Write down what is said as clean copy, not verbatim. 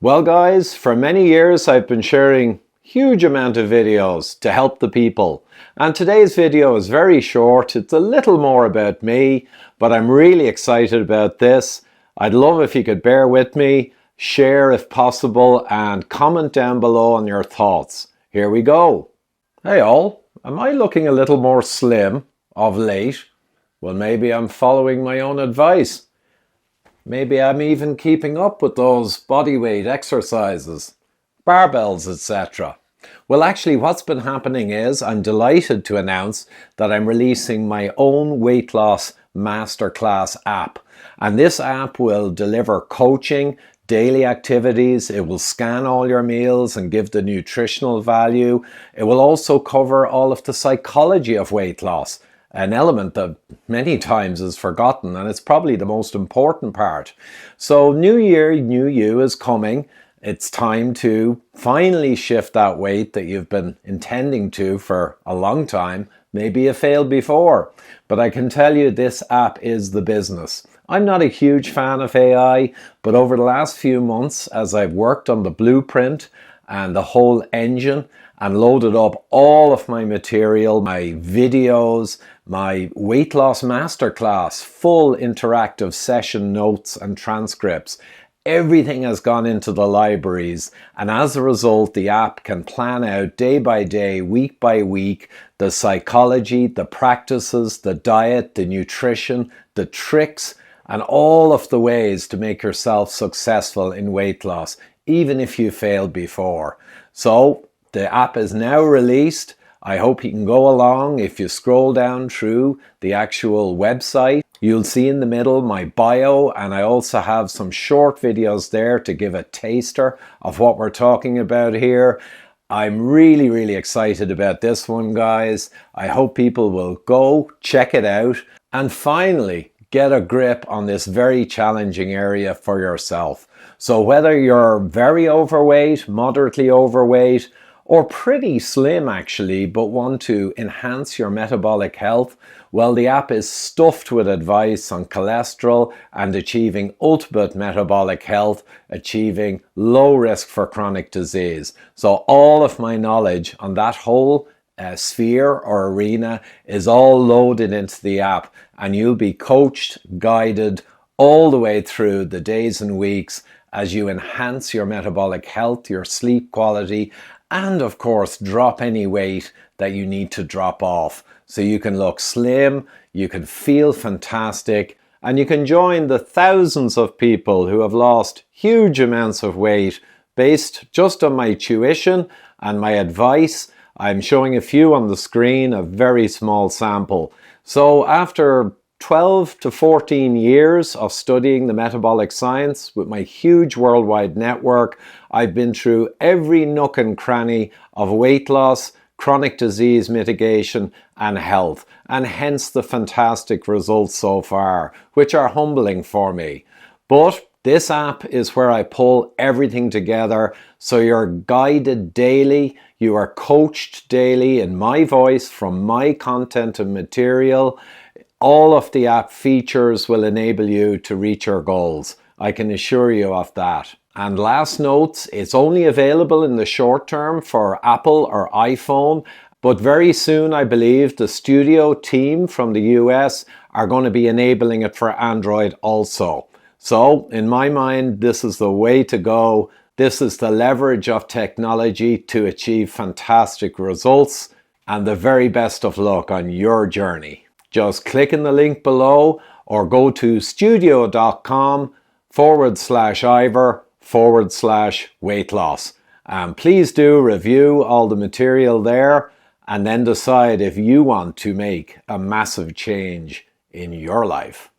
Well guys, for many years I've been sharing huge amount of videos to help the people, and today's video is very short. It's a little more about me, but I'm really excited about this. I'd love if you could bear with me, share if possible, and comment down below on your thoughts. Here we go. Hey all, am I looking a little more slim of late? Well, maybe I'm following my own advice. Maybe I'm even keeping up with those bodyweight exercises, barbells, etc. Well, actually what's been happening is I'm delighted to announce that I'm releasing my own weight loss masterclass app. And this app will deliver coaching, daily activities. It will scan all your meals and give the nutritional value. It will also cover all of the psychology of weight loss, an element that many times is forgotten, and it's probably the most important part. So New Year, New You is coming. It's time to finally shift that weight that you've been intending to for a long time. Maybe you failed before, but I can tell you this app is the business. I'm not a huge fan of AI, but over the last few months, as I've worked on the blueprint and the whole engine and loaded up all of my material, my videos, my weight loss masterclass, full interactive session notes and transcripts, everything has gone into the libraries, and as a result the app can plan out day by day, week by week, the psychology, the practices, the diet, the nutrition, the tricks, and all of the ways to make yourself successful in weight loss, even if you failed before. So the app is now released. I hope you can go along. If you scroll down through the actual website, you'll see in the middle my bio, and I also have some short videos there to give a taster of what we're talking about here. I'm really excited about this one, guys. I hope people will go check it out and finally get a grip on this very challenging area for yourself. So whether you're very overweight, moderately overweight, or pretty slim actually, but want to enhance your metabolic health, well, the app is stuffed with advice on cholesterol and achieving ultimate metabolic health, achieving low risk for chronic disease. So all of my knowledge on that whole sphere or arena is all loaded into the app, and you'll be coached, guided all the way through the days and weeks as you enhance your metabolic health, your sleep quality, and of course drop any weight that you need to drop off, so you can look slim, you can feel fantastic, and you can join the thousands of people who have lost huge amounts of weight based just on my tuition and my advice. I'm showing a few on the screen, a very small sample. So after 12 to 14 years of studying the metabolic science with my huge worldwide network, I've been through every nook and cranny of weight loss, chronic disease mitigation and health, and hence the fantastic results so far, which are humbling for me. But this app is where I pull everything together, so you're guided daily, you are coached daily in my voice from my content and material. All of the app features will enable you to reach your goals. I can assure you of that. And last notes, it's only available in the short term for Apple or iPhone, but very soon I believe the studio team from the US are going to be enabling it for Android also. So in my mind, this is the way to go. This is the leverage of technology to achieve fantastic results, and the very best of luck on your journey. Just click in the link below or go to studio.com/Ivor/weight loss. And please do review all the material there and then decide if you want to make a massive change in your life.